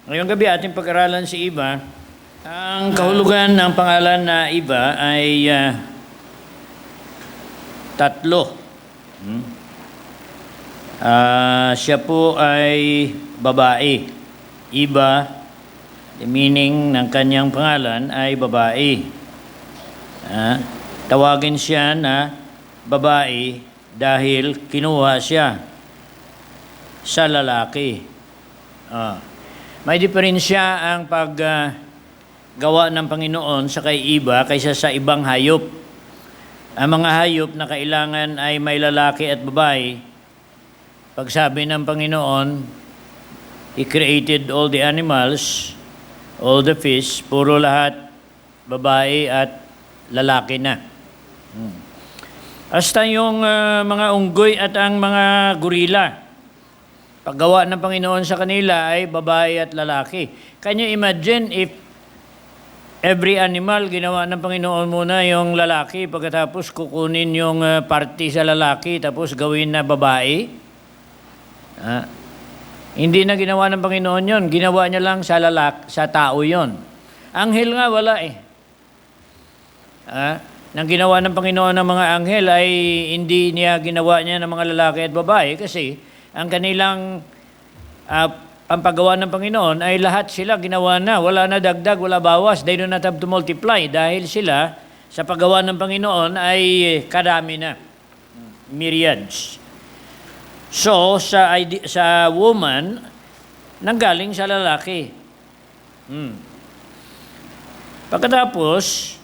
Ngayong gabi ating pag-aralan si Eva. Ang kahulugan ng pangalan na Eva ay tatlo. Siya po ay babae. Eva, the meaning ng kanyang pangalan ay babae. Tawagin siya na babae dahil kinuha siya sa lalaki. May diferensya ang paggawa ng Panginoon sa kay Eva kaysa sa ibang hayop. Ang mga hayop na kailangan ay may lalaki at babae. Pagsabi ng Panginoon, He created all the animals, all the fish, puro lahat babae at lalaki na. Hasta yung mga unggoy at ang mga gorila. Paggawa ng Panginoon sa kanila ay babae at lalaki. Can you imagine if every animal ginawa ng Panginoon muna yung lalaki, pagkatapos kukunin yung party sa lalaki, tapos gawin na babae? Hindi na ginawa ng Panginoon yon, ginawa niya lang sa tao yon. Anghel nga wala eh. Nang ginawa ng Panginoon ng mga anghel ay hindi niya ginawa niya ng mga lalaki at babae kasi ang kanilang ang paggawa ng Panginoon ay lahat sila ginawa na. Wala na dagdag, wala bawas. They do not have to multiply dahil sila sa paggawa ng Panginoon ay karami na. Myriads. So, sa woman, nanggaling sa lalaki. Pagkatapos,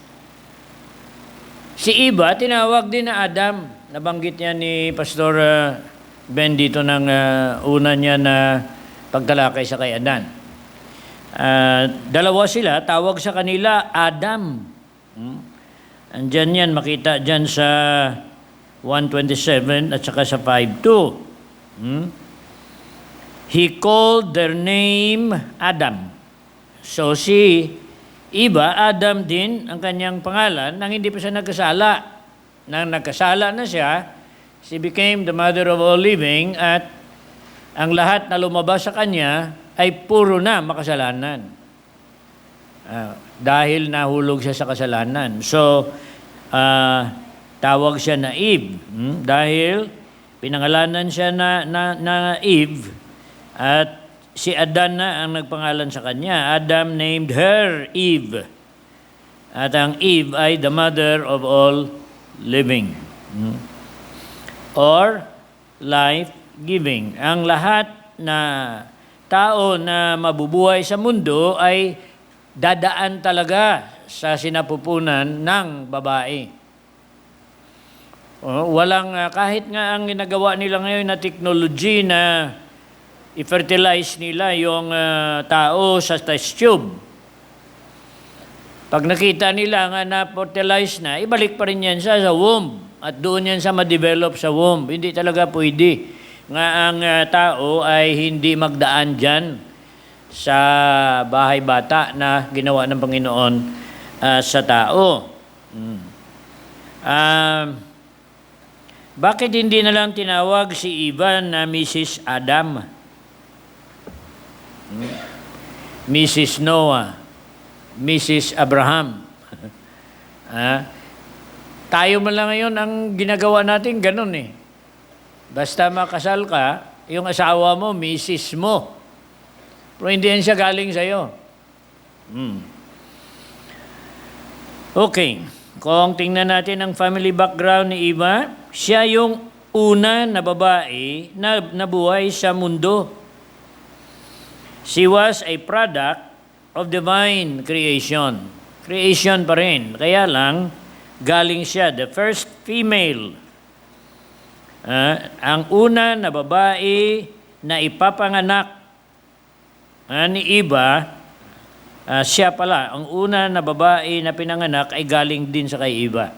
si Eva, tinawag din na Adam. Nabanggit niya ni Pastor Ben dito ng una niya na pagtalakay sa kay Adan. Dalawa sila, tawag sa kanila Adam. Andyan yan, makita dyan sa 1:27 at saka sa 5:2. He called their name Adam. So si Eva, Adam din ang kanyang pangalan nang hindi pa siya nagkasala. Nang nagkasala na siya, she became the mother of all living at ang lahat na lumabas sa kanya ay puro na makasalanan. Dahil nahulog siya sa kasalanan. So, tawag siya na Eve. Dahil pinangalanan siya na Eve at si Adan na ang nagpangalan sa kanya. Adam named her Eve. At ang Eve ay the mother of all living. Or life-giving. Ang lahat na tao na mabubuhay sa mundo ay dadaan talaga sa sinapupunan ng babae. Walang, kahit nga ang ginagawa nila ngayon na technology na i-fertilize nila yung tao sa test tube. Pag nakita nila nga na-fertilize na, ibalik pa rin yan sa womb. At doon yan sa ma-develop sa womb. Hindi talaga pwede. Nga ang tao ay hindi magdaan dyan sa bahay bata na ginawa ng Panginoon sa tao. Bakit hindi na lang tinawag si Eva na Mrs. Adam? Mrs. Noah? Mrs. Abraham? Tayo man lang ngayon ang ginagawa natin ganun eh. Basta makasal ka, yung asawa mo, misis mo. Pero hindi yan siya galing sa'yo. Okay. Kung tingnan natin ang family background ni Eva, siya yung una na babae na nabuhay sa mundo. She was a product of divine creation. Creation pa rin. Kaya lang, galing siya, the first female. Ang una na babae na ipapanganak ni Eva, siya pala, ang una na babae na pinanganak ay galing din sa kay Eva.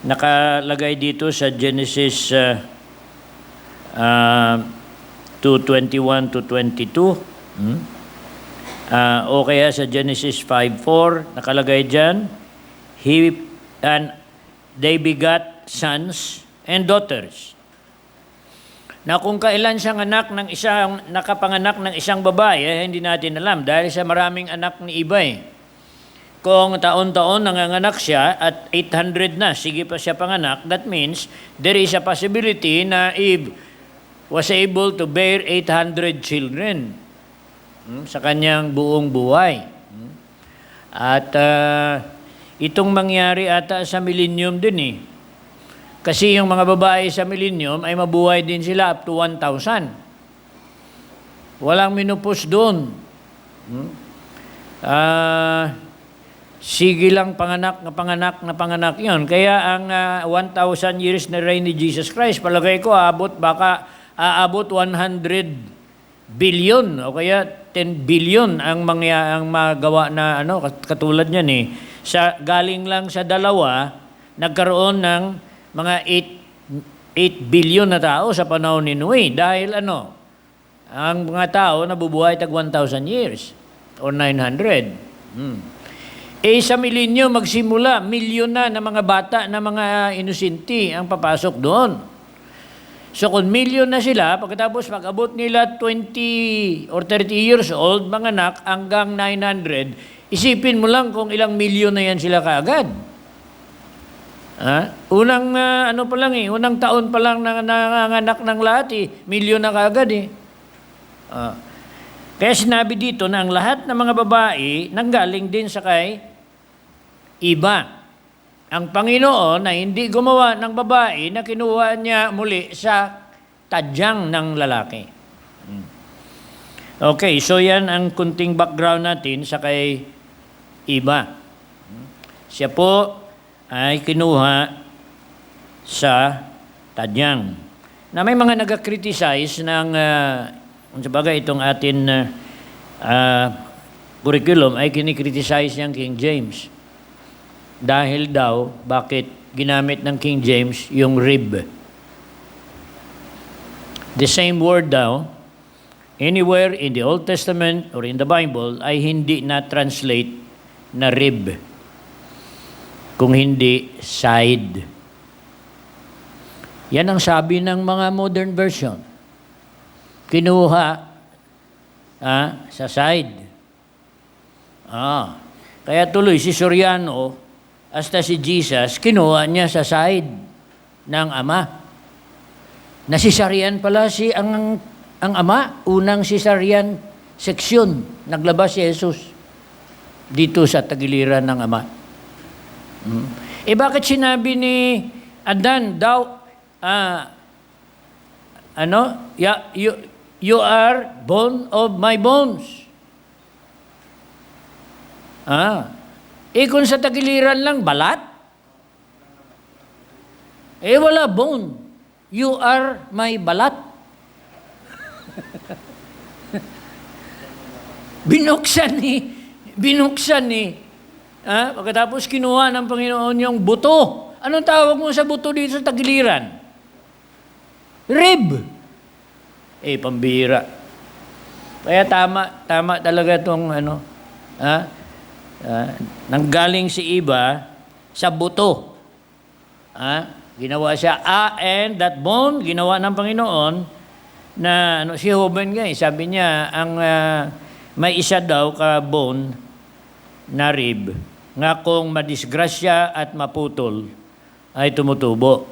Nakalagay dito sa Genesis 2:21 to 22. O kaya sa Genesis 5:4, nakalagay dyan, they begot sons and daughters. Na kung kailan nakapanganak ng isang babae, hindi natin alam dahil sa maraming anak ni iba eh. Kung taon-taon nanganganak siya at 800 na, sige pa siya panganak, that means there is a possibility na Eve was able to bear 800 children sa kanyang buong buhay. At itong mangyari ata sa millennium din eh. Kasi yung mga babae sa millennium ay mabuhay din sila up to 1,000. Walang menopause doon. Sige lang panganak yun. Kaya ang 1,000 years na reign ni Jesus Christ, palagay ko baka aabot 100 billion o kaya 10 billion ang magawa na katulad niyan eh. Galing lang sa dalawa, nagkaroon ng mga 8 billion na tao sa panahon ni Noe. Dahil ang mga tao nabubuhay tag 1,000 years or 900. Sa milenyo magsimula, milyon na mga bata na mga inosente ang papasok doon. So kung milyon na sila, pagkatapos pag-abot nila 20 or 30 years old, mga anak, hanggang 900, isipin mo lang kung ilang milyon na yan sila kaagad. Unang unang taon pa lang nanganganak ng lahat milyon na kaagad eh. Kaya sinabi dito na ang lahat ng mga babae nanggaling din sa kay iba. Ang Panginoon na hindi gumawa ng babae na kinuha niya muli sa tadyang ng lalaki. Okay, so yan ang kunting background natin sa kay iba. Siya po ay kinuha sa tadyang. Na may mga nag-criticize ng sabagay itong atin curriculum ay kinikriticize niyang King James. Dahil daw, bakit ginamit ng King James yung rib? The same word daw, anywhere in the Old Testament or in the Bible ay hindi na-translate na rib. Kung hindi, side. Yan ang sabi ng mga modern version. Kinuha sa side. Kaya tuloy si Soriano, hasta si Jesus, kinuha niya sa side ng Ama. Nasisaryan pala ang Ama, unang sisaryan seksyon, naglabas si Jesus dito sa tagiliran ng Ama. Bakit sinabi ni Adan daw, you are bone of my bones. Kung sa tagiliran lang, balat? Wala bone. You are my balat. Binuksan ni. Pagkatapos kinuha ng Panginoon yung buto. Anong tawag mo sa buto dito sa tagiliran? Rib. Pambira. Kaya tama talaga itong nanggaling si iba sa buto. Ginawa siya, and that bone, ginawa ng Panginoon, na si Hoban nga, sabi niya, may isa daw ka bone na rib, nga kung madisgrasya at maputol, ay tumutubo.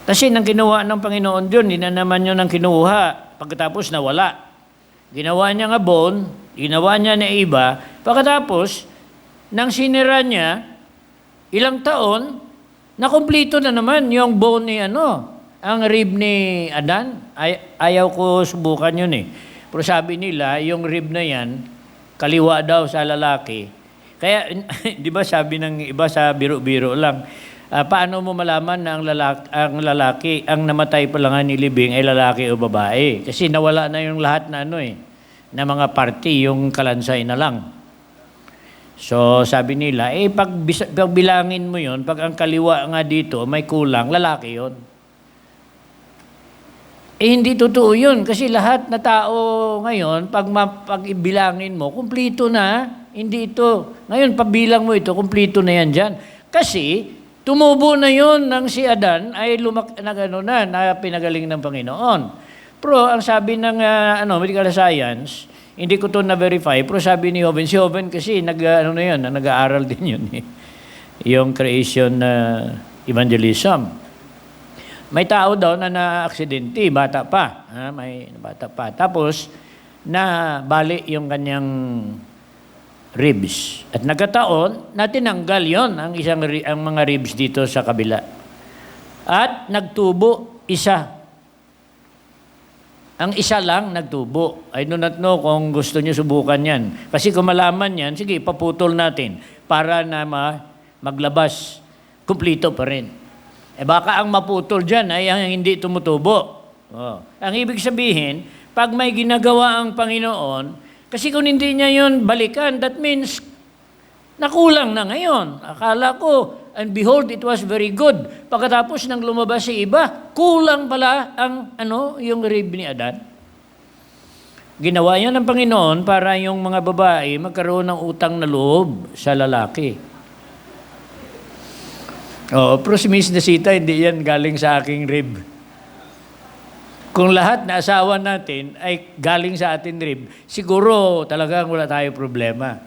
Kasi nang ginawa ng Panginoon yun, hindi na naman yun ang kinuha, pagkatapos nawala. Ginawa niya nga bone, ginawa niya na iba, pagkatapos, nang sinira niya, ilang taon, nakumplito na naman yung bone ni ang rib ni Adan. Ayaw ko subukan yun eh. Pero sabi nila, yung rib na yan, kaliwa daw sa lalaki. Kaya, di ba sabi ng iba sa biro-biro lang, paano mo malaman na ang lalaki, ang namatay pa lang ni Libing ay lalaki o babae? Kasi nawala na yung lahat na na mga party, yung kalansay na lang. So, sabi nila, pag bilangin mo yon, pag ang kaliwa nga dito, may kulang, lalaki yon. Hindi totoo yun. Kasi lahat na tao ngayon, pag ibilangin mo, kumplito na. Hindi ito. Ngayon, pabilang mo ito, kumplito na yan dyan. Kasi, Tumubo na yon ng si Adan ay na pinagaling ng Panginoon. Pero ang sabi ng medical science, hindi ko to na-verify, pero sabi ni Hovind, si Hovind kasi nag-aaral din yun eh. Yung creation evangelism. May tao daw na na-aksidente, bata pa. May bata pa. Tapos, bali yung kanyang ribs. At nagkataon na tinanggal yon ang mga ribs dito sa kabila. At nagtubo isa. Ang isa lang nagtubo. I do not know kung gusto niyo subukan yan. Kasi kung malaman yan, sige, paputol natin para na maglabas. Kumplito pa rin. Baka ang maputol dyan ay ang hindi tumutubo. Ang ibig sabihin, pag may ginagawa ang Panginoon, kasi kung hindi niya yun balikan, that means nakulang na ngayon. Akala ko, and behold, it was very good. Pagkatapos nang lumabas si iba, kulang pala ang yung rib ni Adan. Ginawa yan ng Panginoon para yung mga babae magkaroon ng utang na loob sa lalaki. Pero si Miss Nasita, hindi yan galing sa aking rib. Kung lahat na asawa natin ay galing sa ating rib, siguro talagang wala tayo problema.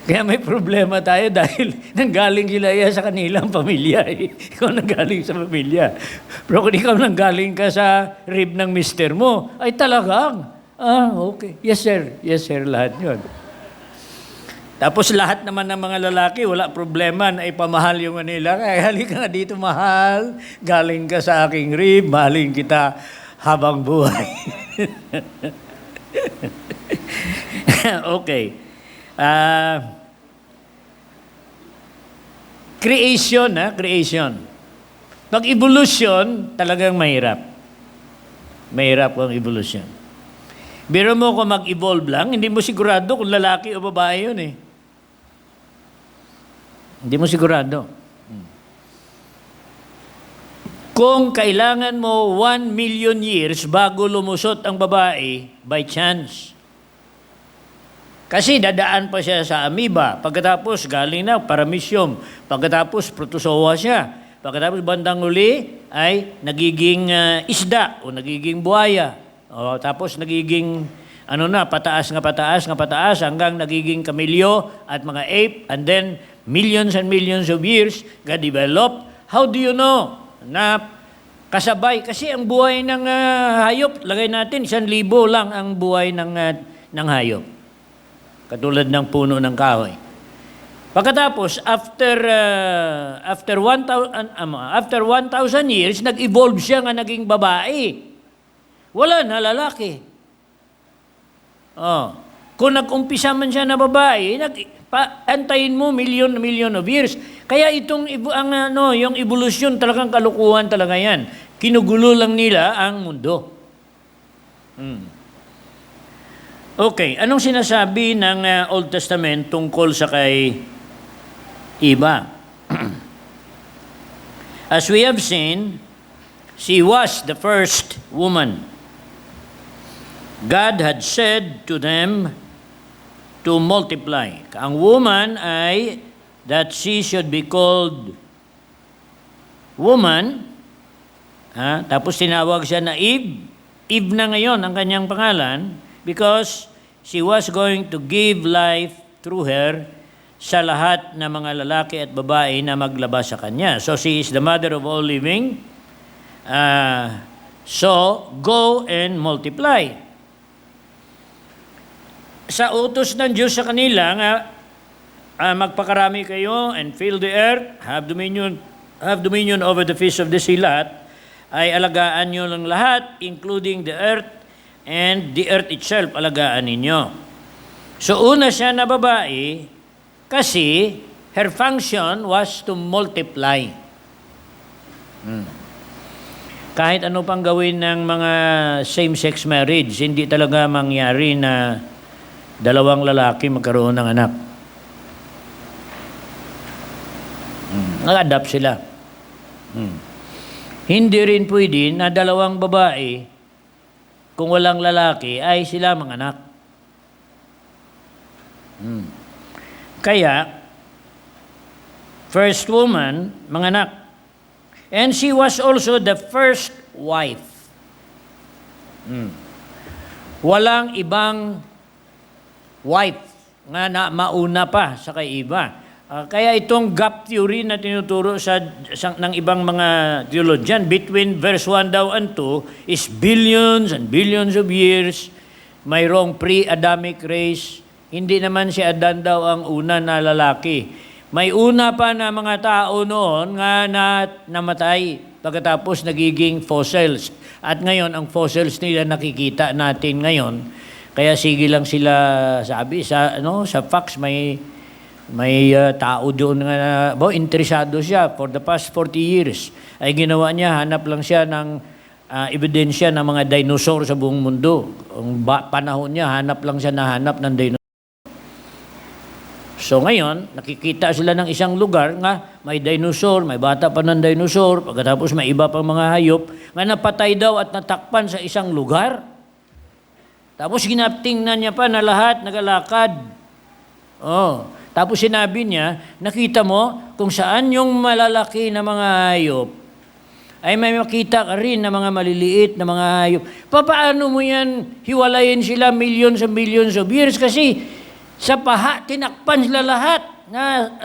Kaya may problema tayo dahil nanggaling sila sa kanilang pamilya. Ikaw nanggaling sa pamilya. Pero kung ikaw nanggaling ka sa rib ng mister mo, ay talagang, okay. Yes sir, lahat yun. Tapos lahat naman ng mga lalaki, wala problema na ipamahal yung nila. Kaya halika nga dito, mahal. Galing ka sa aking rib, mahalin kita habang buhay. Okay. Creation. Pag-evolution, talagang mahirap. Mahirap ang evolution. Biro mo kung mag-evolve lang, hindi mo sigurado kung lalaki o babae yun eh. Hindi mo sigurado. Kung kailangan mo 1 million years bago lumusot ang babae, by chance. Kasi dadaan pa siya sa amoeba. Pagkatapos, galing na, paramecium. Pagkatapos, protozoa siya. Pagkatapos, bandang uli, ay nagiging isda o nagiging buhaya. O, tapos, nagiging, pataas hanggang nagiging kamilyo at mga ape. And then, millions and millions of years ga-develop. How do you know na kasabay? Kasi ang buhay ng hayop, lagay natin, 1,000 lang ang buhay ng hayop. Katulad ng puno ng kahoy. Pagkatapos, after 1,000 years, nag-evolve siya nga naging babae. Wala na lalaki. Kung nag-umpisa man siya na babae, antayin mo million of years. Kaya itong yung evolution talagang kalukuhan talaga yan. Kinugulo lang nila ang mundo. Okay, anong sinasabi ng Old Testament tungkol sa kay Eva? As we have seen, she was the first woman. God had said to them to multiply. Ang woman ay that she should be called woman. Tapos tinawag siya na Eve. Eve na ngayon ang kanyang pangalan because she was going to give life through her sa lahat ng mga lalaki at babae na maglabas sa kanya. So she is the mother of all living. So go and multiply. Sa utos ng Diyos sa kanila nga magpakarami kayo and fill the earth, have dominion over the fish of the sea, lahat, ay alagaan nyo lang lahat, including the earth and the earth itself, alagaan ninyo. So una siya na babae kasi her function was to multiply. Kahit ano pang gawin ng mga same-sex marriage, hindi talaga mangyari na dalawang lalaki magkaroon ng anak. Nag-adapt sila. Hindi rin pwede na dalawang babae, kung walang lalaki, ay sila mga anak. Kaya, first woman, manganak. And she was also the first wife. Walang ibang wife nga na mauna pa sa kay iba. Kaya itong gap theory na tinuturo ng ibang mga theologian between verse 1 daw and 2 is billions and billions of years. Mayroong pre-Adamic race. Hindi naman si Adan daw ang una na lalaki. May una pa na mga tao noon nga namatay pagkatapos nagiging fossils. At ngayon, ang fossils nila nakikita natin ngayon. Kaya sige lang sila sabi sa fax may tao doon nga interesado siya for the past 40 years. Ay ginawa niya, hanap lang siya ng ebidensya ng mga dinosaur sa buong mundo. Ang panahon niya, hanap lang siya ng dinosaur. So ngayon, nakikita sila ng isang lugar nga may dinosaur, may bata pa ng dinosaur, pagkatapos may iba pang mga hayop nga napatay daw at natakpan sa isang lugar. Tapos tingnan niya pa na lahat nagalakad. Tapos sinabi niya, nakita mo kung saan yung malalaki na mga hayop ay may makita ka rin na mga maliliit na mga hayop. Paano mo yan hiwalayin sila millions and millions of years? Kasi sa paha, tinakpan sila lahat.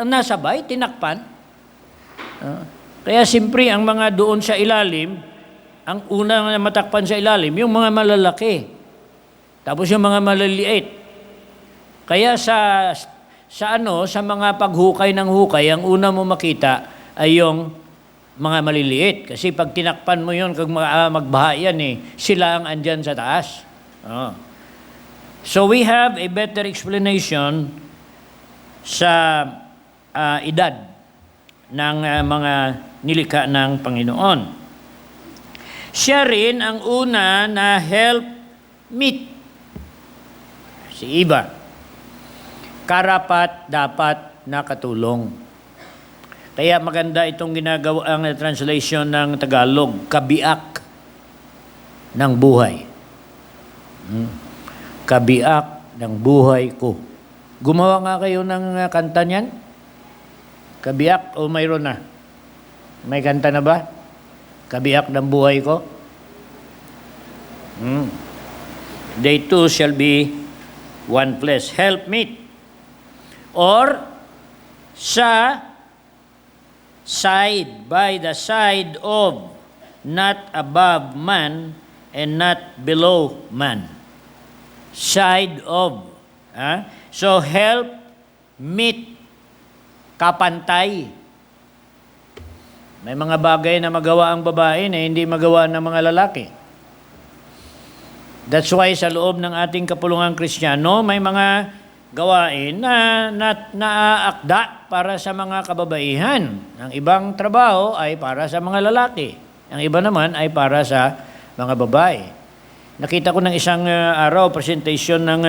Nasabay, tinakpan. Kaya siyempre, ang mga doon sa ilalim, ang unang matakpan sa ilalim, yung mga malalaki. Tapos yung mga maliliit. Kaya sa mga paghukay ng hukay, ang una mo makita ay yung mga maliliit. Kasi pag tinakpan mo yun, kung magbaha yan, sila ang andyan sa taas. So we have a better explanation sa edad ng mga nilikha ng Panginoon. Siya rin ang una na help meet si Eva. Karapat dapat na katulong. Kaya maganda itong ginagawa ang translation ng Tagalog, kabiak ng buhay. Kabiak ng buhay ko. Gumawa nga kayo ng kanta niyan? Kabiak o mayroon na? May kanta na ba? Kabiak ng buhay ko? They two shall be one flesh. Help meet. Or sa side, by the side of, not above man and not below man. Side of. So help meet, kapantay. May mga bagay na magawa ang babae na hindi magawa ng mga lalaki. That's why sa loob ng ating kapulungan Kristiyano, may mga gawain na naaakda para sa mga kababaihan. Ang ibang trabaho ay para sa mga lalaki. Ang iba naman ay para sa mga babae. Nakita ko ng isang araw, presentation ng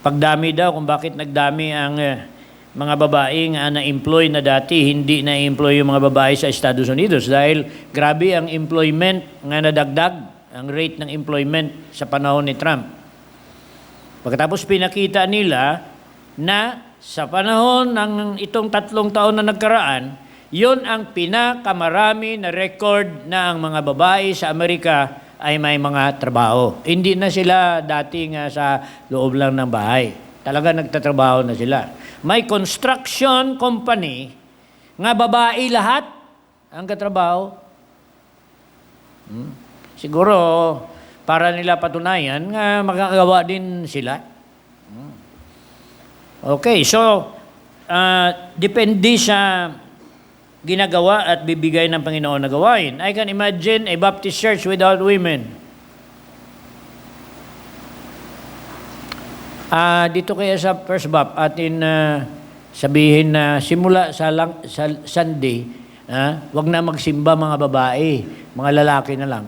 pagdami daw kung bakit nagdami ang mga babaeng na-employ na dati, hindi na-employ yung mga babae sa Estados Unidos dahil grabe ang employment nga nadagdag, ang rate ng employment sa panahon ni Trump. Pagkatapos pinakita nila na sa panahon ng itong 3 taon na nagkaraan, yun ang pinakamarami na record na ang mga babae sa Amerika ay may mga trabaho. Hindi na sila dati nga sa loob lang ng bahay. Talaga nagtatrabaho na sila. May construction company nga babae lahat ang katrabaho. Siguro para nila patunayan nga magkagawa din sila. Okay, so depende sa ginagawa at bibigay ng Panginoon na gawain. I can imagine a Baptist church without women. Dito kaya sa First Bap, atin sabihin na simula sa Sunday, wag na magsimba mga babae, mga lalaki na lang.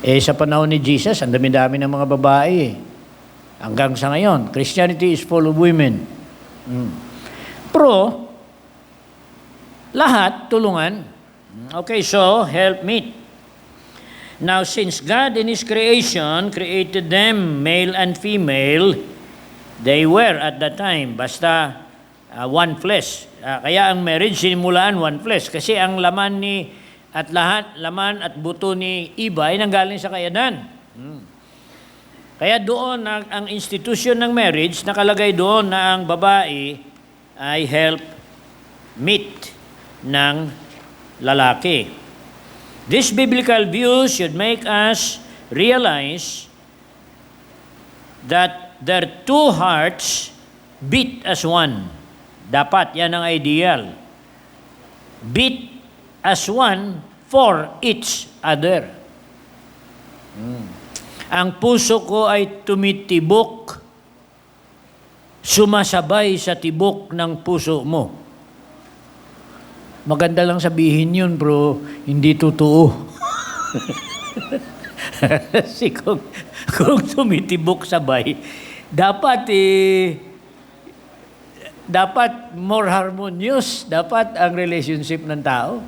Sa panahon ni Jesus, ang dami-dami ng mga babae. Hanggang sa ngayon, Christianity is full of women. Pero, lahat tulungan. Okay, so, help meet. Now, since God in His creation created them, male and female, they were at that time. Basta, one flesh. Kaya ang marriage sinimulaan one flesh kasi ang laman laman at buto ni Eva ay nanggaling sa kay Adan. Kaya doon ang institution ng marriage nakalagay doon na ang babae ay help meet ng lalaki. This biblical view should make us realize that their two hearts beat as one. Dapat, yan ang ideal. Beat as one for each other. Ang puso ko ay tumitibok, sumasabay sa tibok ng puso mo. Maganda lang sabihin yun, bro, hindi totoo. Kasi kung tumitibok sabay, dapat more harmonious, dapat ang relationship ng tao.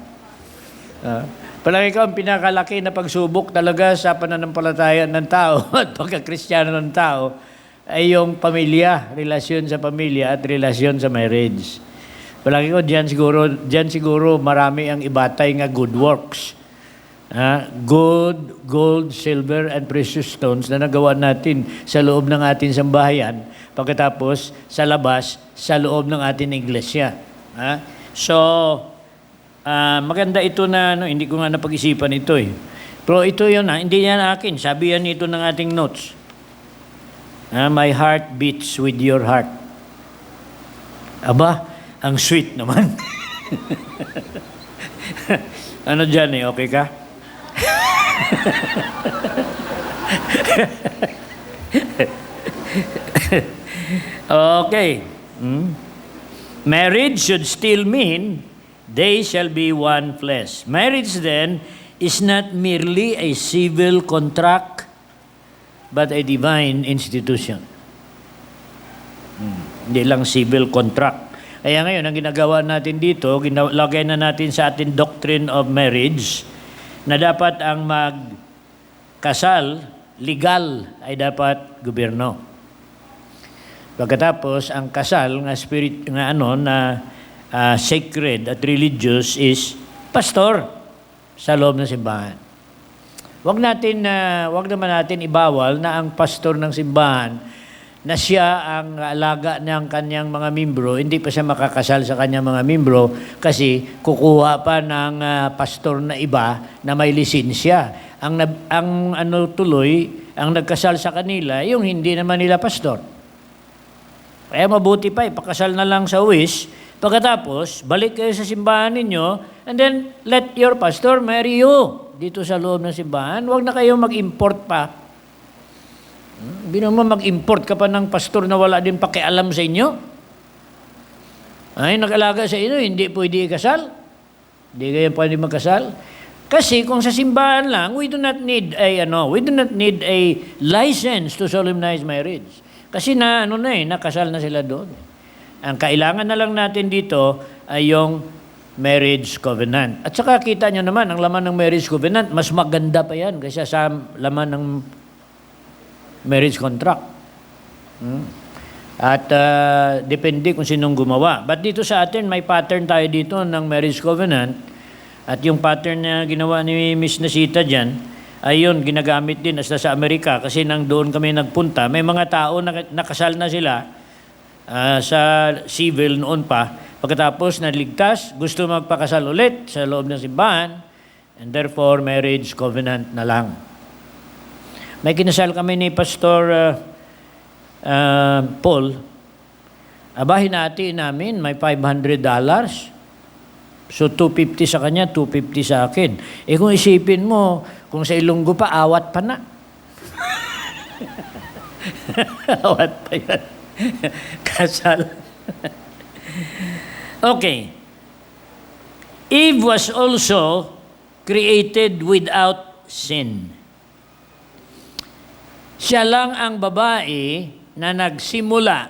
Palagi ko ang pinakalaki na pagsubok talaga sa pananampalataya ng tao at pagkakristyano ng tao ay yung pamilya, relasyon sa pamilya at relasyon sa marriage. Palagi ko, diyan siguro marami ang ibatay nga good works. Good, gold, silver, and precious stones na nagawa natin sa loob ng ating sambahayan, pagkatapos sa labas, sa loob ng ating iglesia. So, maganda ito na, hindi ko nga napag-isipan ito eh. Pero ito yun hindi yan akin. Sabi yan ito ng ating notes. My heart beats with your heart. Aba, ang sweet naman. Ano dyan okay ka? Okay. Marriage should still mean they shall be one flesh. Marriage then is not merely a civil contract but a divine institution. Hindi lang civil contract. Kaya ngayon, ang ginagawa natin dito, ginalagay na natin sa ating doctrine of marriage na dapat ang magkasal, legal, ay dapat gobyerno. Pagkatapos, ang kasal, sacred at religious is pastor sa loob ng simbahan. Wag naman natin ibawal na ang pastor ng simbahan na siya ang alaga ng kanyang mga membro, hindi pa siya makakasal sa kanyang mga membro kasi kukuha pa ng pastor na iba na may lisensya. Ang nagkasal sa kanila, yung hindi naman nila pastor. Kaya mabuti pa, ipakasal na lang sa uwis, pagkatapos, balik kayo sa simbahan ninyo, and then let your pastor marry you dito sa loob ng simbahan. Huwag na kayo mag-import pa. Hindi naman mag-import ka pa ng pastor na wala din pakialam sa inyo. Ay, nag-alaga sa inyo, hindi pwede ikasal. Hindi kayo pwede magkasal. Kasi kung sa simbahan lang, we do not need a license to solemnize marriage. Kasi nakasal na sila doon. Ang kailangan na lang natin dito ay yung marriage covenant. At saka kita nyo naman, ang laman ng marriage covenant, mas maganda pa yan kasi sa laman ng marriage contract. At depende kung sinong gumawa. But dito sa atin, may pattern tayo dito ng marriage covenant. At yung pattern na ginawa ni Miss Nasita dyan, ayun, ginagamit din hasta sa Amerika kasi nang doon kami nagpunta. May mga tao na nakasal na sila sa civil noon pa. Pagkatapos naligtas, gusto magpakasal ulit sa loob ng simbahan, and therefore marriage covenant na lang. May kinasal kami ni Pastor Paul. Hinati namin, may $500. So, $250 sa kanya, $250 sa akin. Kung isipin mo, kung sa Ilonggo pa, awat pa na. Awat pa yan. Kasal. Okay. Eve was also created without sin. Siya lang ang babae na nagsimula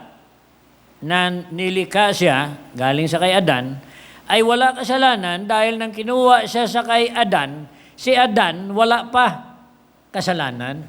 na nilikha siya, galing sa kay Adan, ay wala kasalanan dahil nang kinuha siya sa kay Adan, si Adan wala pa kasalanan.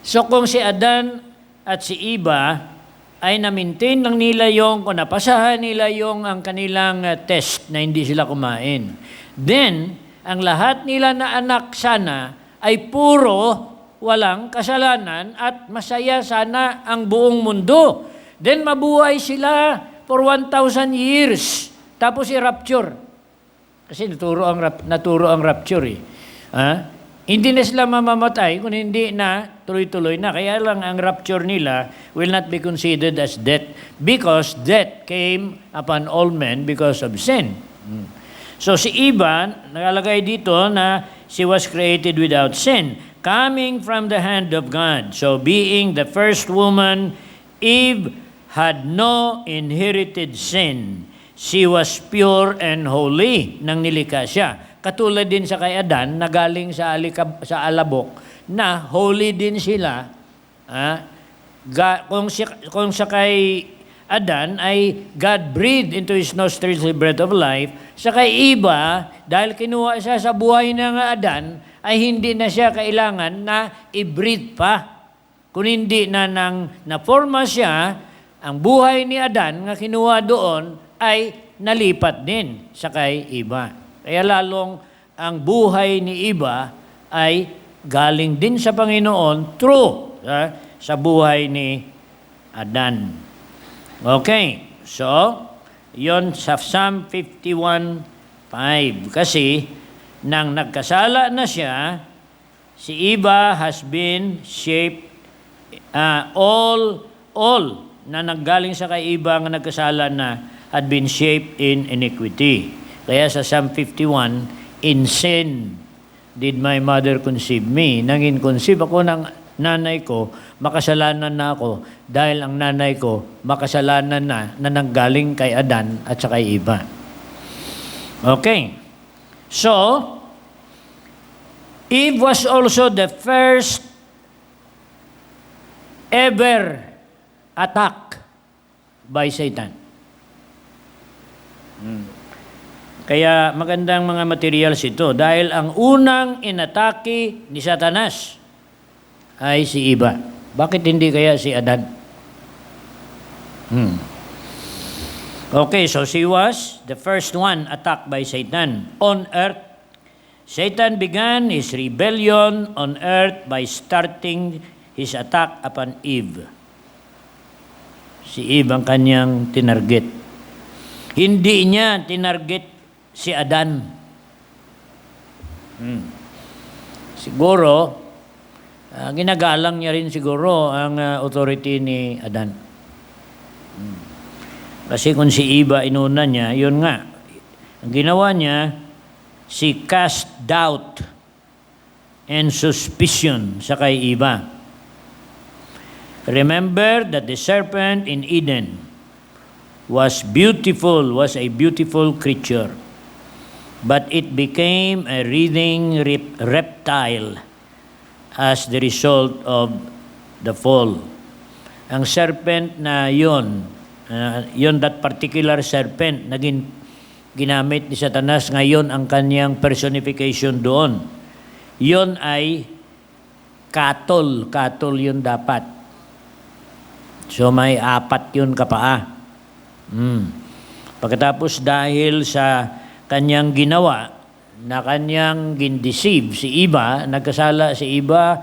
So kung si Adan at si Eva ay na-maintain lang nila yung, kung napasahan nila yung ang kanilang test na hindi sila kumain. Then, ang lahat nila na anak sana ay puro walang kasalanan at masaya sana ang buong mundo. Then, mabuhay sila for 1,000 years. Tapos i-rapture. Kasi naturo ang rapture eh. Hindi na sila mamamatay kung hindi na tuloy-tuloy na. Kaya lang ang rapture nila will not be considered as death because death came upon all men because of sin. So si Eva, nakalagay dito na she was created without sin, coming from the hand of God. So being the first woman, Eve had no inherited sin. She was pure and holy nang nilikha siya. Katulad din sa kay Adan na galing sa alabok na holy din sila. Kung sa kay Adan ay God breathed into his nostrils the breath of life, sa kay Eva, dahil kinuha siya sa buhay ng Adan, ay hindi na siya kailangan na i-breathe pa. Kung hindi na na-forma siya, ang buhay ni Adan nga kinuha doon ay nalipat din sa kay Eva. Kaya lalong ang buhay ni Eva ay galing din sa Panginoon through sa buhay ni Adan. Okay, so yon sa Psalm 51:5. Kasi nang nagkasala na siya, si Eva has been shaped, all na nanggaling sa kay Eva nga nagkasala na had been shaped in iniquity. Kaya sa Psalm 51, in sin did my mother conceive me. Nang in-conceive ako ng nanay ko, makasalanan na ako dahil ang nanay ko makasalanan na nanggaling kay Adan at sa kay Eva. Okay. So, Eve was also the first ever attack by Satan. Kaya magandang mga materials ito dahil ang unang inatake ni Satanas ay si Eva. Bakit hindi kaya si Adan? Okay, so she was the first one attacked by Satan on earth. Satan began his rebellion on earth by starting his attack upon Eve. Si Eve ang kanyang tinarget. Hindi niya tinarget si Adan. Siguro, ginagalang niya rin siguro ang authority ni Adan. Kasi kung si Eva inuna niya, yun nga. Ang ginawa niya, she cast doubt and suspicion sa kay Eva. Remember that the serpent in Eden was a beautiful creature. But it became a writhing reptile as the result of the fall. Ang serpent na yon, that particular serpent, naging ginamit ni Satanas ngayon ang kanyang personification doon. Yon ay cattle yun dapat. So may 4 yun kapaa. Pagkatapos dahil sa kanyang ginawa na kanyang gindeceive si Eva, nagkasala si Eva,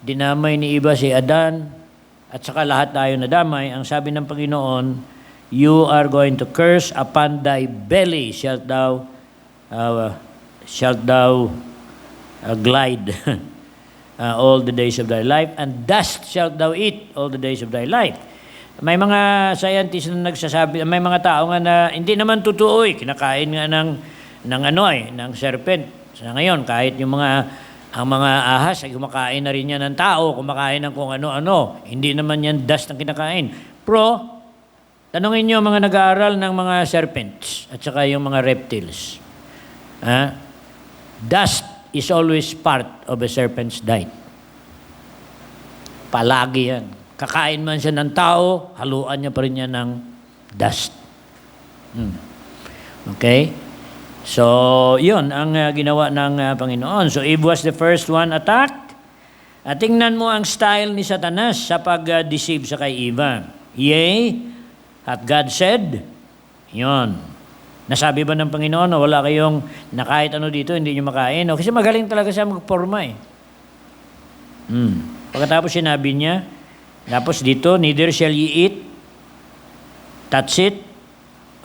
dinamay ni Eva si Adan, at saka lahat tayo nadamay. Ang sabi ng Panginoon, you are going to curse upon thy belly shalt thou glide all the days of thy life, and dust shalt thou eat all the days of thy life. May mga scientists na nagsasabi, may mga tao nga na hindi naman totoo kinakain nga ng serpent. Sa ngayon, kahit ang mga ahas ay kumakain na rin yan ng tao, kumakain ng kung ano-ano. Hindi naman yan dust ang kinakain. Pero, tanungin niyo mga nag-aaral ng mga serpents at saka yung mga reptiles. Dust is always part of a serpent's diet. Palagi yan. Kakain man siya ng tao, haluan niya pa rin niya ng dust. Okay? So, yun ang ginawa ng Panginoon. So, Eve was the first one attacked. Tingnan mo ang style ni Satanas sa pag-deceive sa kay Eva. Yea, hath God said? Yun. Nasabi ba ng Panginoon na wala kayong na kahit ano dito, hindi nyo makain? O, kasi magaling talaga siya magporma eh. Pagkatapos sinabi niya, tapos dito, neither shall ye eat, touch it.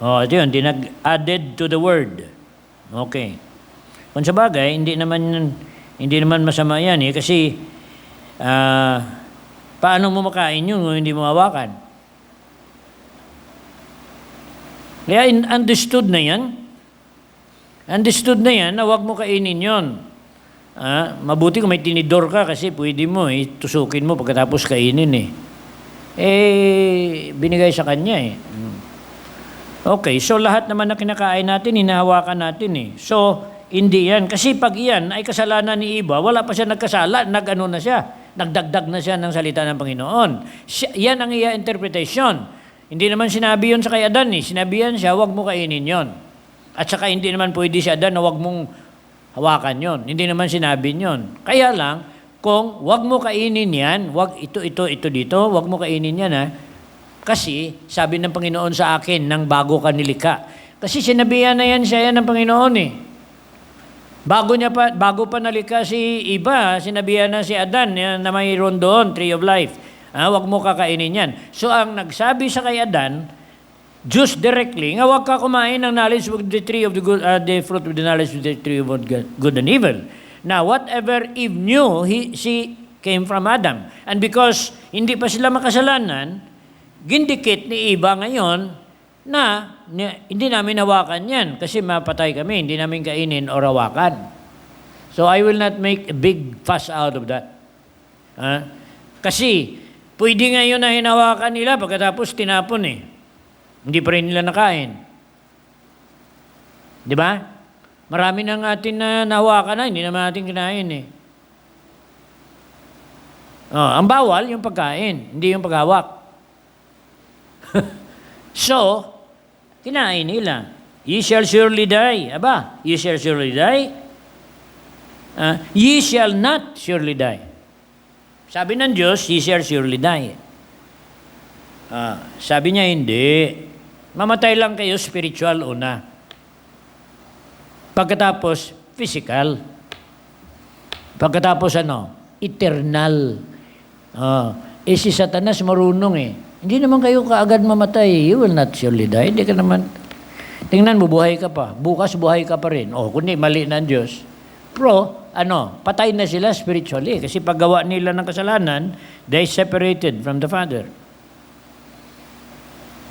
O, ito yun, added to the word. Okay. Kung sa bagay, hindi naman masama yan eh, kasi paano mo makain yun kung hindi mo hawakan? Kaya understood na yan. Understood na yan na huwag mo kainin yun. Mabuti kung may tinidor ka kasi pwede mo tusukin mo pagkatapos kainin eh. Binigay sa kanya eh. Okay, so lahat naman na kinakain natin, hinahawakan natin eh. So, hindi yan. Kasi pag yan ay kasalanan ni Eva, wala pa siya nagkasala, nag-ano na siya, nagdagdag na siya ng salita ng Panginoon. Yan ang iya interpretation. Hindi naman sinabi yun sa kay Adan eh. Sinabihan siya, huwag mo kainin yon. At saka hindi naman pwede si Adan na huwag mong hawakan yon. Hindi naman sinabi yon. Kaya lang, kung huwag mo kainin yan, huwag ito dito, huwag mo kainin yan ha. Kasi, sabi ng Panginoon sa akin, nang bago ka nilika. Kasi sinabihan na yan siya yan ng Panginoon eh. Bago pa nalika si Eva, sinabihan na si Adan na mayroon doon, tree of life. Huwag mo kakainin yan. So, ang nagsabi sa kay Adan, Diyos directly, nga huwag ka kumain ng knowledge of the tree of the good, the fruit of the knowledge of the tree of good and evil. Now, whatever Eve knew, she came from Adam. And because hindi pa sila makasalanan, gindikit ni Eva ngayon na hindi namin hawakan yan kasi mapatay kami, hindi namin kainin o hawakan. So, I will not make a big fuss out of that. Kasi, pwede ngayon na hinawakan nila pagkatapos tinapon eh. Hindi pa rin nila nakain. Di ba? Marami nang atin na nahawakan na, hindi naman natin kinain eh. Ang bawal, yung pagkain, hindi yung paghawak. So, kinain nila. Ye shall surely die. Aba, ye shall surely die. Ye shall not surely die. Sabi ng Diyos, ye shall surely die. Sabi niya, hindi. Mamatay lang kayo spiritual una. Pagkatapos, physical. Pagkatapos eternal. Si Satanas marunong eh. Hindi naman kayo kaagad mamatay. You will not surely die. Hindi ka naman. Tingnan mo, buhay ka pa. Bukas, buhay ka pa rin. Kundi mali ng Diyos. Pero, patay na sila spiritually. Kasi paggawa nila ng kasalanan, they separated from the Father.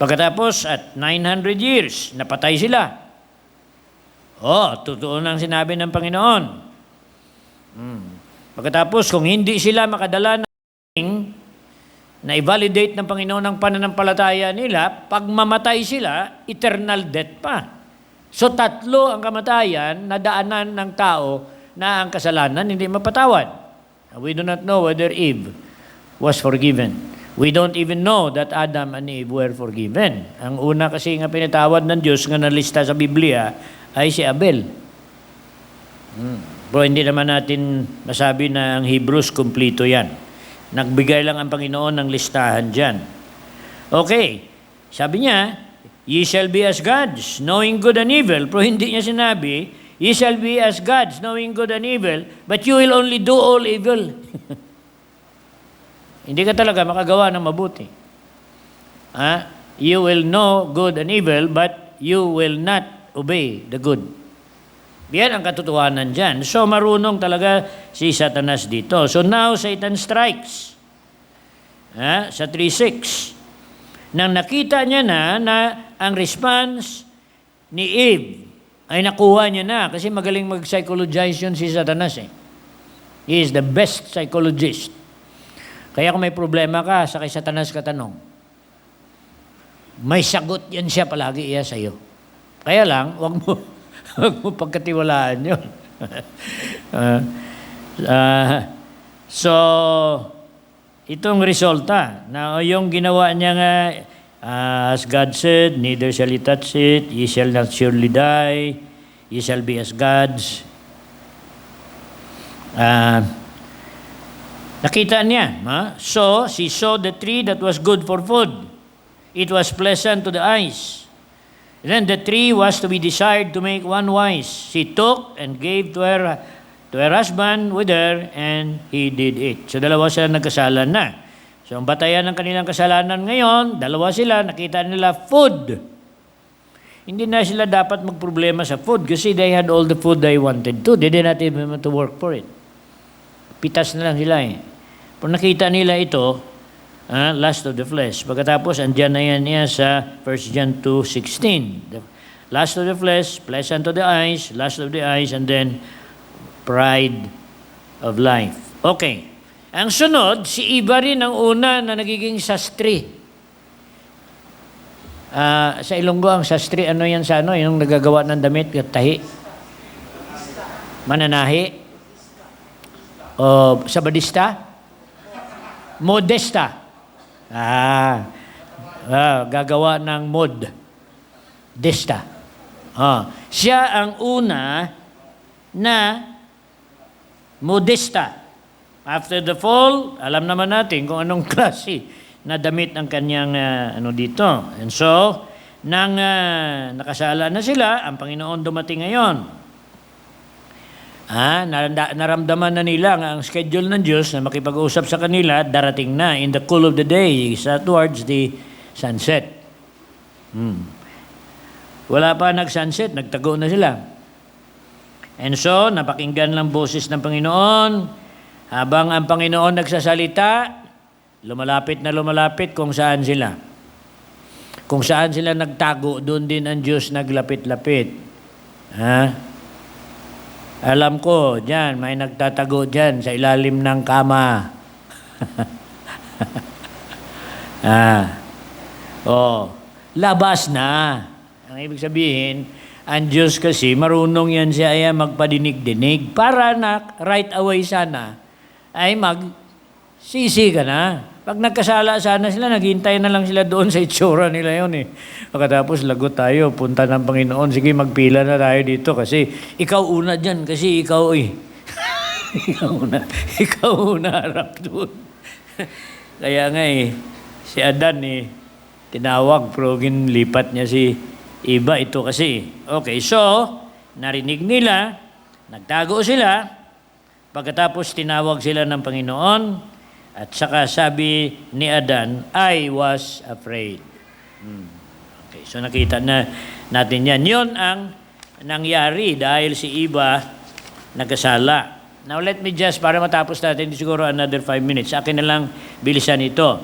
Pagkatapos, at 900 years, napatay sila. Totoo nang sinabi ng Panginoon. Pagkatapos, kung hindi sila makadala na i-validate ng Panginoon ang pananampalataya nila, pag mamatay sila, eternal death pa. So, 3 ang kamatayan na daanan ng tao na ang kasalanan hindi mapatawad. We do not know whether Eve was forgiven. We don't even know that Adam and Eve were forgiven. Ang una kasi nga pinatawad ng Diyos nga nalista sa Biblia ay si Abel. Pero hindi naman natin masabi na ang Hebrews kumplito yan. Nagbigay lang ang Panginoon ng listahan dyan. Okay, sabi niya, ye shall be as gods, knowing good and evil. Pero hindi niya sinabi, ye shall be as gods, knowing good and evil, but you will only do all evil. Hindi ka talaga makagawa ng mabuti. You will know good and evil, but you will not obey the good. Yan ang katotohanan dyan. So, marunong talaga si Satanas dito. So, now, Satan strikes. Sa 3:6. Nang nakita niya na ang response ni Eve ay nakuha niya na kasi magaling mag-psychologize yun si Satanas eh. He is the best psychologist. Kaya kung may problema ka, sa kay Satanas ka tanong. May sagot yan siya palagi iya sa'yo. Kaya lang, wag mo pagkatiwalaan yun. So, itong resulta, na yung ginawa niya nga, as God said, neither shall ye touch it, ye shall not surely die, ye shall be as gods. Nakita niya. So, she saw the tree that was good for food. it was pleasant to the eyes. Then the tree was to be desired to make one wise. She took and gave to her husband with her, and he did it. So dalawa sila nagkasalan na. So ang batayan ng kanilang kasalanan ngayon, dalawa sila, nakita nila food. Hindi na sila dapat magproblema sa food kasi they had all the food they wanted to. They did not even want to work for it. Pitas na lang sila eh. Kung nakita nila ito, lust of the flesh. Pagkatapos, andyan na yan niya sa 1 John 2:16. The lust of the flesh, pleasant to the eyes, lust of the eyes, and then pride of life. Okay. Ang sunod, si Eva rin ang una na nagiging sastri. Sa Ilonggo, ang sastri, ano yan sa ano? Yung nagagawa ng damit, tahi. Mananahi. O sa badista? Modesta. Gagawa ng mod. Desta. Siya ang una na modesta. After the fall, alam naman natin kung anong klase na damit ang kanyang dito. And so, nang nakasala na sila, ang Panginoon dumating ngayon. Naramdaman na nila ang schedule ng Diyos na makipag-usap sa kanila, darating na in the cool of the day, towards the sunset. Wala pa nag-sunset, nagtago na sila. And so, napakinggan lang boses ng Panginoon. Habang ang Panginoon nagsasalita, lumalapit na lumalapit kung saan sila. Kung saan sila nagtago, doon din ang Diyos naglapit-lapit. Alam ko, dyan, may nagtatago dyan sa ilalim ng kama. Labas na. Ang ibig sabihin, ang Diyos kasi, marunong yan siya magpadinig-dinig para na right away sana ay magsisi ka na. Pag nagkasala sana sila, naghihintay na lang sila doon sa itsura nila yun eh. Pagkatapos lagot tayo, punta ng Panginoon, sige magpila na tayo dito kasi ikaw una dyan, kasi ikaw ikaw una harap doon. Kaya nga si Adan tinawag, pero ginlipat niya si Eva ito kasi. Okay, so, narinig nila, nagtago sila, pagkatapos tinawag sila ng Panginoon, at saka sabi ni Adan, I was afraid. Okay, so nakita na natin yan. Yun ang nangyari dahil si Eva nagkasala. Now let me just, para matapos natin siguro another 5 minutes, akin na lang bilisan ito.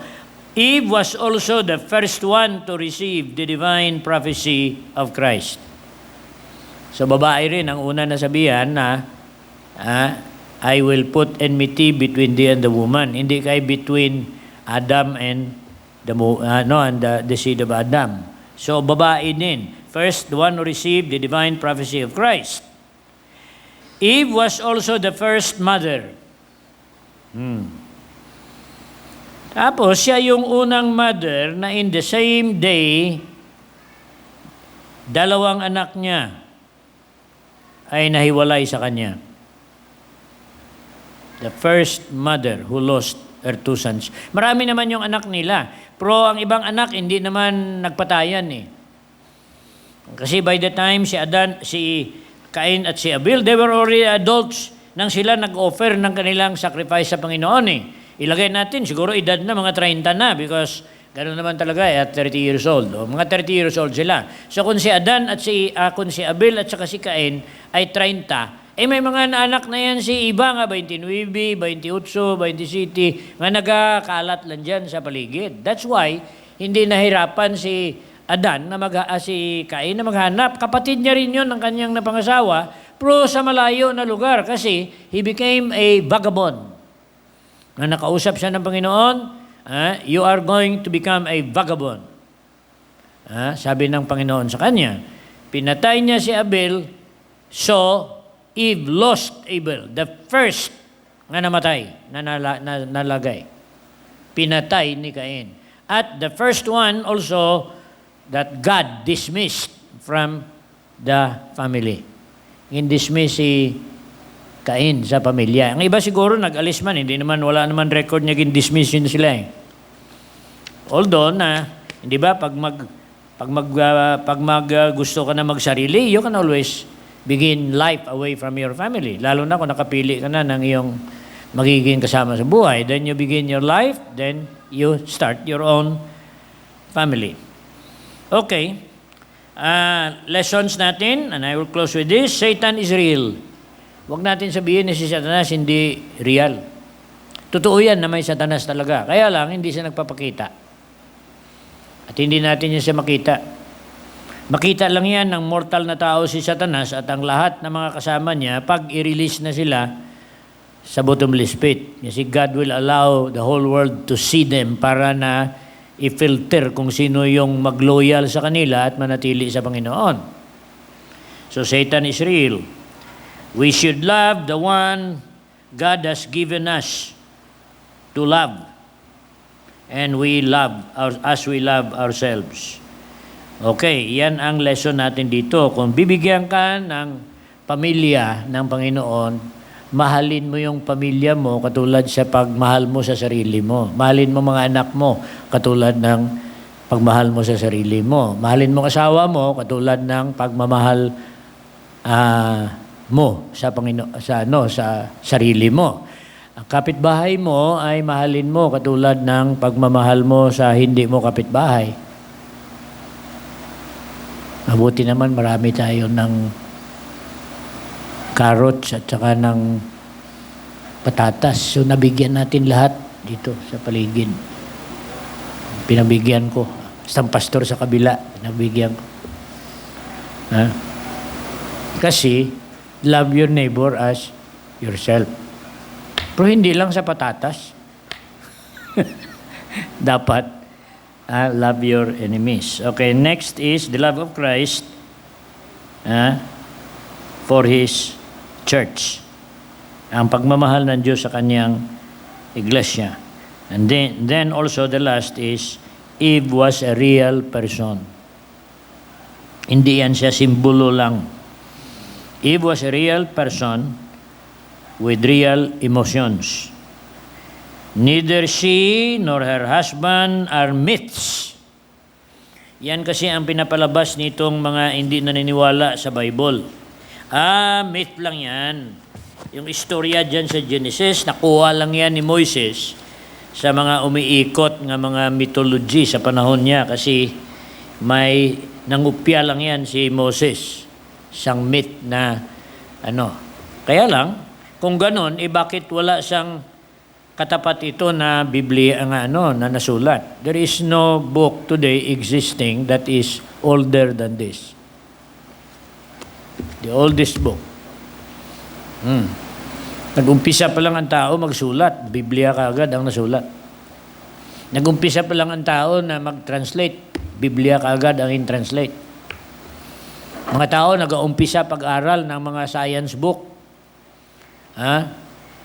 Eve was also the first one to receive the divine prophecy of Christ. So babae rin ang una nasabihan na I will put enmity between thee and the woman. Hindi kay between Adam and the seed of Adam. So babae din. First, the one who received the divine prophecy of Christ. Eve was also the first mother. Tapos, siya yung unang mother na in the same day, dalawang anak niya ay nahiwalay sa kanya. The first mother who lost her 2 sons. Marami naman yung anak nila. Pero ang ibang anak, hindi naman nagpatayan Kasi by the time si Cain at si Abel, they were already adults nang sila nag-offer ng kanilang sacrifice sa Panginoon Ilagay natin, siguro edad na mga 30 na because gano'n naman talaga at 30 years old. Mga 30 years old sila. So kung si Adan at kung si Abel at saka si Cain ay 30, may mga anak na yan si Iba nga, 29, 28, 27, nga nagkakalat lang dyan sa paligid. That's why, hindi nahirapan si Adan, si Cain na maghanap. Kapatid niya rin yun ng kanyang napangasawa, pero sa malayo na lugar kasi he became a vagabond. Na nakausap siya ng Panginoon, you are going to become a vagabond. Sabi ng Panginoon sa kanya, pinatay niya si Abel, so Eve lost Abel, the first nga namatay, na nalagay. Pinatay ni Cain. At the first one also that God dismissed from the family. In-dismiss si Cain sa pamilya. Ang iba siguro nag-alis man, wala naman record niya gin-dismiss yun sila Although Hindi ba? Gusto ka na magsarili, you can always begin life away from your family. Lalo na kung nakapili ka na ng iyong magiging kasama sa buhay. Then you begin your life, then you start your own family. Okay. Lessons natin, and I will close with this. Satan is real. Huwag natin sabihin na si Satanas hindi real. Totoo yan na may Satanas talaga. Kaya lang, hindi siya nagpapakita. At hindi natin siya makita. Makita lang yan ng mortal na tao si Satanas at ang lahat ng mga kasama niya pag i-release na sila sa bottomless pit. Kasi God will allow the whole world to see them para na i-filter kung sino yung mag-loyal sa kanila at manatili sa Panginoon. So Satan is real. We should love the one God has given us to love. And we love as we love ourselves. Okay, yan ang lesson natin dito. Kung bibigyan ka ng pamilya ng Panginoon, mahalin mo yung pamilya mo katulad sa pagmahal mo sa sarili mo. Mahalin mo mga anak mo katulad ng pagmahal mo sa sarili mo. Mahalin mo asawa mo katulad ng pagmamahal mo sa Panginoon, sa sarili mo. Ang kapitbahay mo ay mahalin mo katulad ng pagmamahal mo sa hindi mo kapitbahay. Mabuti naman marami tayo ng carrots at saka ng patatas. So nabigyan natin lahat dito sa paligid. Pinabigyan ko. Isang pastor sa kabila, pinabigyan ko. Kasi love your neighbor as yourself. Pero hindi lang sa patatas. Dapat love your enemies. Okay, next is the love of Christ for His church. Ang pagmamahal ng Diyos sa Kanyang iglesia. And then also the last is Eve was a real person. Hindi yan siya simbolo lang. Eve was a real person with real emotions. Neither she nor her husband are myths. Yan kasi ang pinapalabas nitong mga hindi naniniwala sa Bible. Myth lang yan. Yung istorya dyan sa Genesis, nakuha lang yan ni Moises sa mga umiikot ng mga mythology sa panahon niya kasi may nangupya lang yan si Moses. Isang myth na Kaya lang, kung ganon, bakit wala siyang katapat ito na Biblia na nasulat? There is no book today existing that is older than this. The oldest book. Nag-umpisa pa lang ang tao magsulat, Biblia kaagad ang nasulat. Nag-umpisa pa lang ang tao na mag-translate, Biblia kaagad ang in-translate. Mga tao nag-umpisa pag-aral ng mga science book.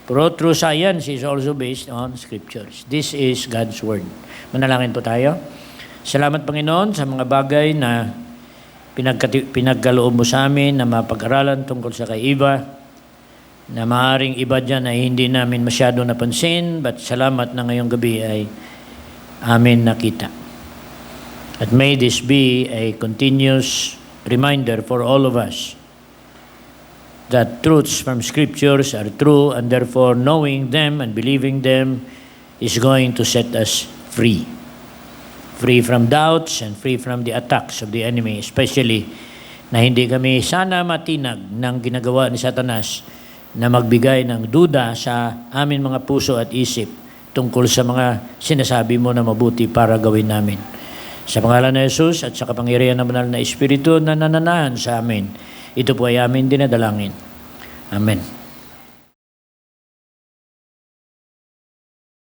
Pero true science is also based on scriptures. This is God's Word. Manalangin po tayo. Salamat Panginoon sa mga bagay na pinagkaloob mo sa amin na mapag-aralan tungkol sa kay Eva, na maaaring iba dyan ay hindi namin masyado napansin, but salamat na ngayong gabi ay amin nakita. At may this be a continuous reminder for all of us that truths from scriptures are true, and therefore knowing them and believing them is going to set us free. Free from doubts and free from the attacks of the enemy, especially na hindi kami sana matinag ng ginagawa ni Satanas na magbigay ng duda sa amin mga puso at isip tungkol sa mga sinasabi mo na mabuti para gawin namin. Sa pangalan ni Jesus at sa kapangyarihan ng banal na Espiritu na nananahan sa amin, ito po ay amin dinadalangin. Amen.